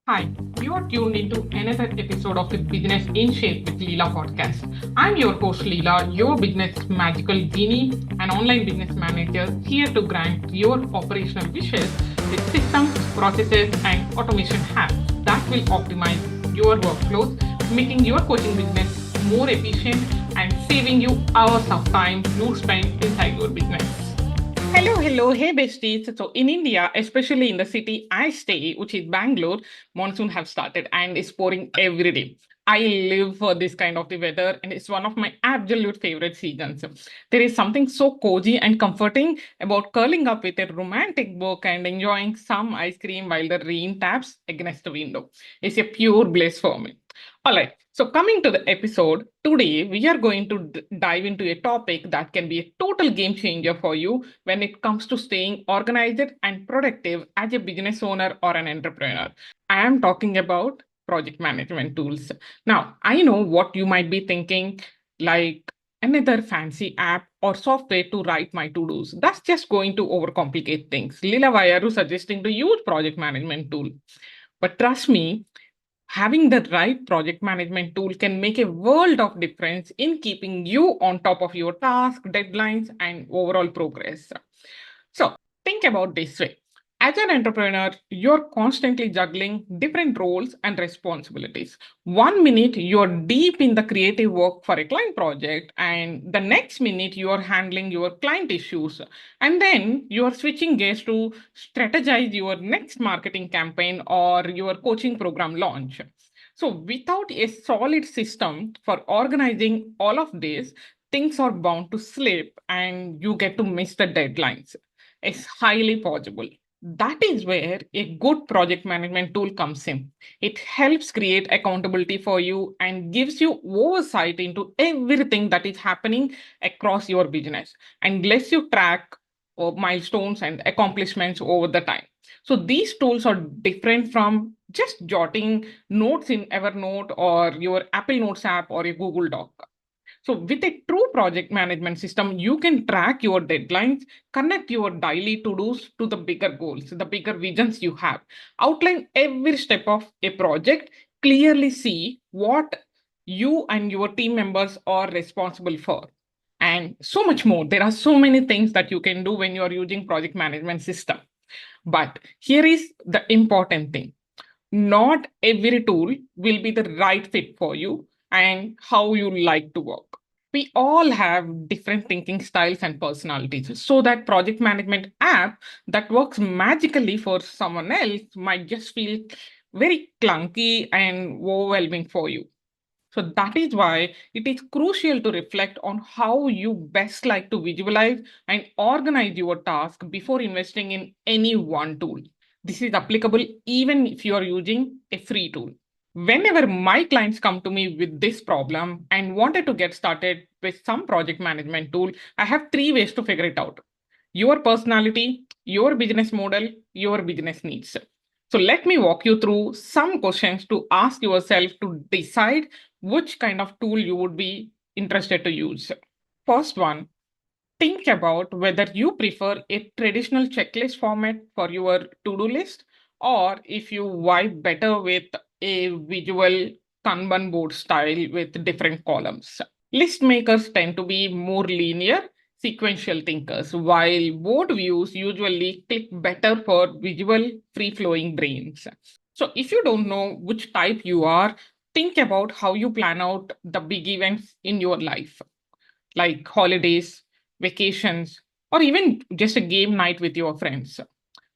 Hi, you are tuned into another episode of the Business in Shape with Leela podcast. I'm your host Leela, your business magical genie, an online business manager here to grant your operational wishes with systems, processes, and automation hacks that will optimize your workflows, making your coaching business more efficient and saving you hours of time you spend inside your business. Hello, hey besties. So in India, especially in the city I stay, which is Bangalore, monsoon have started and it's pouring every day. I live for this kind of the weather and it's one of my absolute favorite seasons. There is something so cozy and comforting about curling up with a romantic book and enjoying some ice cream while the rain taps against the window. It's a pure bliss for me. All right. So, coming to the episode, today we are going to dive into a topic that can be a total game changer for you when it comes to staying organized and productive as a business owner or an entrepreneur. I am talking about project management tools. Now, I know what you might be thinking, like another fancy app or software to write my to-dos. That's just going to overcomplicate things. Lila, why are you suggesting to use project management tool? But trust me, having the right project management tool can make a world of difference in keeping you on top of your task, deadlines, and overall progress. So think about this way. As an entrepreneur, you're constantly juggling different roles and responsibilities. One minute you're deep in the creative work for a client project, and the next minute you're handling your client issues. And then you're switching gears to strategize your next marketing campaign or your coaching program launch. So, without a solid system for organizing all of this, things are bound to slip and you get to miss the deadlines. It's highly possible. That is where a good project management tool comes in. It helps create accountability for you and gives you oversight into everything that is happening across your business and lets you track milestones and accomplishments over the time. So these tools are different from just jotting notes in Evernote or your Apple Notes app or a Google Doc. So, with a true project management system, you can track your deadlines, connect your daily to dos to the bigger goals, the bigger visions you have, outline every step of a project, clearly see what you and your team members are responsible for, and so much more. There are so many things that you can do when you are using project management system. But here is the important thing, not every tool will be the right fit for you and how you like to work. We all have different thinking styles and personalities. So that project management app that works magically for someone else might just feel very clunky and overwhelming for you. So that is why it is crucial to reflect on how you best like to visualize and organize your task before investing in any one tool. This is applicable even if you are using a free tool. Whenever my clients come to me with this problem and wanted to get started with some project management tool, I have three ways to figure it out: your personality, your business model, your business needs. So let me walk you through some questions to ask yourself to decide which kind of tool you would be interested to use. First one, think about whether you prefer a traditional checklist format for your to-do list or if you vibe better with a visual Kanban board style with different columns. List makers tend to be more linear, sequential thinkers, while board views usually click better for visual, free-flowing brains. So if you don't know which type you are, think about how you plan out the big events in your life, like holidays, vacations, or even just a game night with your friends.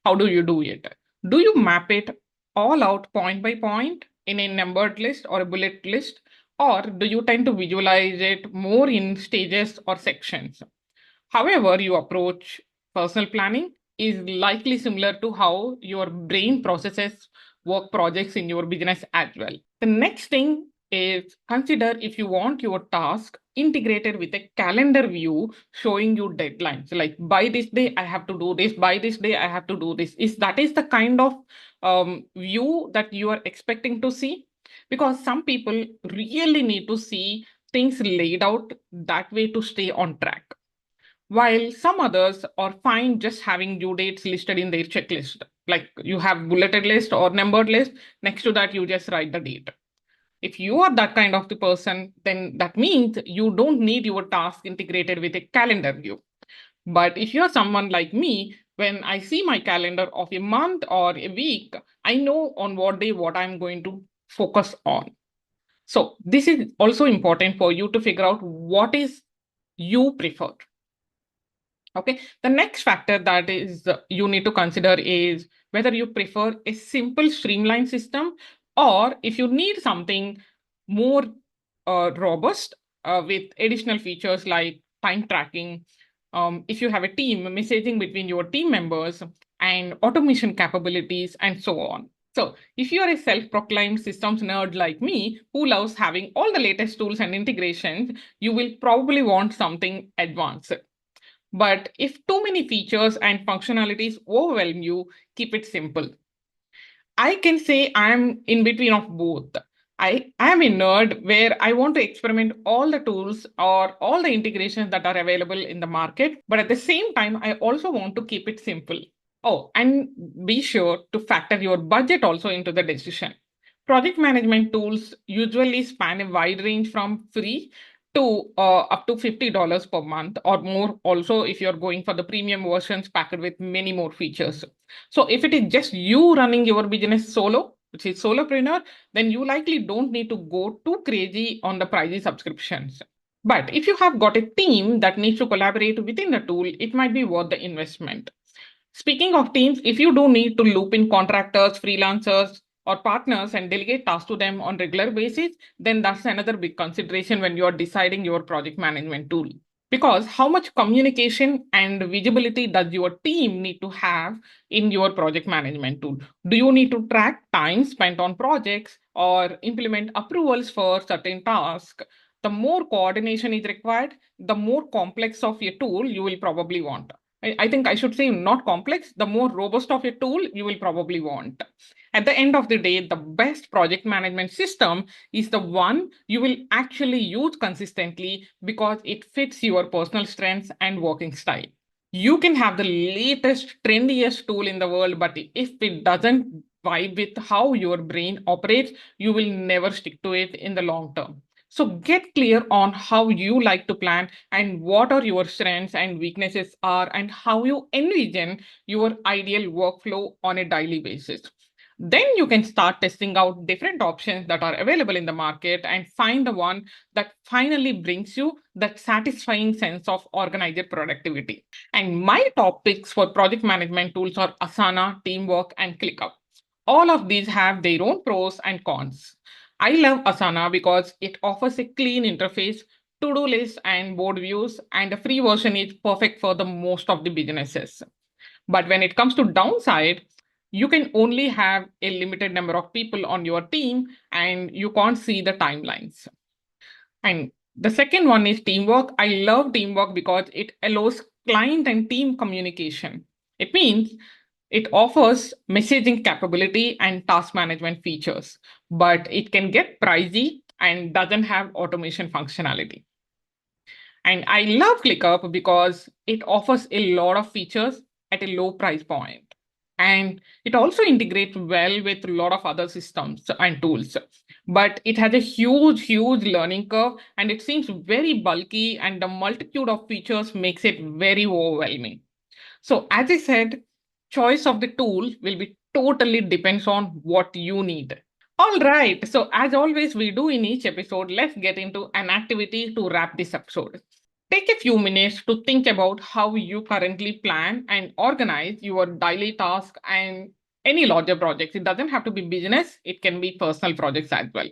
How do you do it? Do you map it all out point by point in a numbered list or a bullet list? Or do you tend to visualize it more in stages or sections? However, you approach personal planning is likely similar to how your brain processes work projects in your business as well. The next thing is consider if you want your task integrated with a calendar view showing you deadlines. Like by this day, I have to do this, by this day, I have to do this. Is that is the kind of view that you are expecting to see? Because some people really need to see things laid out that way to stay on track, while some others are fine just having due dates listed in their checklist. like you have bulleted list or numbered list. Next to that, you just write the date. If you are that kind of the person, then that means you don't need your task integrated with a calendar view. But if you're someone like me, when I see my calendar of a month or a week, I know on what day what I'm going to focus on. So this is also important for you to figure out what is you prefer. Okay. The next factor that is you need to consider is whether you prefer a simple streamline system or if you need something more robust with additional features like time tracking. If you have a team, messaging between your team members and automation capabilities and so on. So if you are a self-proclaimed systems nerd like me who loves having all the latest tools and integrations, you will probably want something advanced. But if too many features and functionalities overwhelm you, keep it simple. I can say I'm in between of both. I am a nerd where I want to experiment all the tools or all the integrations that are available in the market. But at the same time, I also want to keep it simple. Oh, and be sure to factor your budget also into the decision. Project management tools usually span a wide range from free to up to $50 per month or more. Also, if you're going for the premium versions packed with many more features. So if it is just you running your business solo, which is solopreneur, then you likely don't need to go too crazy on the pricey subscriptions. But if you have got a team that needs to collaborate within the tool, it might be worth the investment. Speaking of teams, if you do need to loop in contractors, freelancers, or partners and delegate tasks to them on regular basis, then that's another big consideration when you're deciding your project management tool. Because how much communication and visibility does your team need to have in your project management tool? Do you need to track time spent on projects or implement approvals for certain tasks? The more coordination is required, the more complex of your tool you will probably want. I think I should say not complex, the more robust of a tool you will probably want. At the end of the day, the best project management system is the one you will actually use consistently because it fits your personal strengths and working style. You can have the latest, trendiest tool in the world, but if it doesn't vibe with how your brain operates, you will never stick to it in the long term. So get clear on how you like to plan and what are your strengths and weaknesses are and how you envision your ideal workflow on a daily basis. Then you can start testing out different options that are available in the market and find the one that finally brings you that satisfying sense of organized productivity. And my top picks for project management tools are Asana, Teamwork, and ClickUp. All of these have their own pros and cons. I love Asana because it offers a clean interface, to-do lists and board views, and the free version is perfect for the most of the businesses. But when it comes to downside, you can only have a limited number of people on your team and you can't see the timelines. And the second one is Teamwork. I love Teamwork because it allows client and team communication. It means it offers messaging capability and task management features, but it can get pricey and doesn't have automation functionality. And I love ClickUp because it offers a lot of features at a low price point. And it also integrates well with a lot of other systems and tools. But it has a huge, huge learning curve and it seems very bulky and the multitude of features makes it very overwhelming. So as I said, choice of the tool will be totally depends on what you need. All right. So as always, we do in each episode, let's get into an activity to wrap this episode. Take a few minutes to think about how you currently plan and organize your daily tasks and any larger projects. It doesn't have to be business, it can be personal projects as well.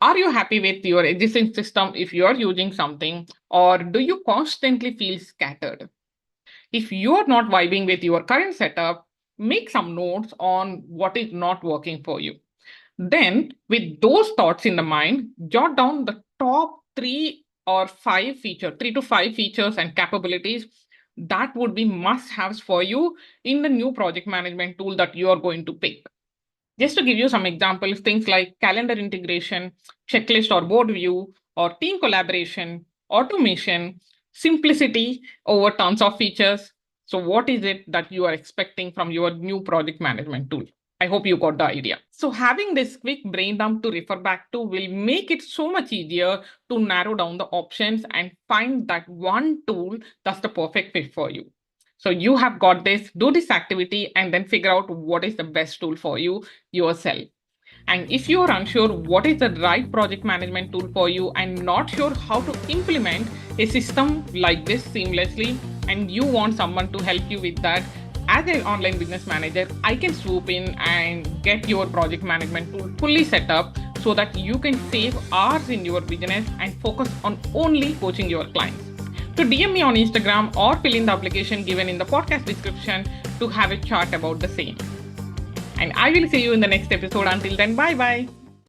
Are you happy with your existing system if you're using something, or do you constantly feel scattered? If you're not vibing with your current setup, make some notes on what is not working for you. Then, with those thoughts in the mind, jot down the top three to five features and capabilities that would be must haves for you in the new project management tool that you are going to pick. Just to give you some examples, things like calendar integration, checklist or board view, or team collaboration, automation, simplicity over tons of features, So what is it that you are expecting from your new project management tool? I hope you got the idea. So having this quick brain dump to refer back to will make it so much easier to narrow down the options and find that one tool that's the perfect fit for you. So you have got this, do this activity and then figure out what is the best tool for you yourself. And if you're unsure what is the right project management tool for you and not sure how to implement a system like this seamlessly, and you want someone to help you with that, as an online business manager, I can swoop in and get your project management tool fully set up so that you can save hours in your business and focus on only coaching your clients. To DM me on Instagram or fill in the application given in the podcast description to have a chat about the same. And I will see you in the next episode. Until then, bye bye.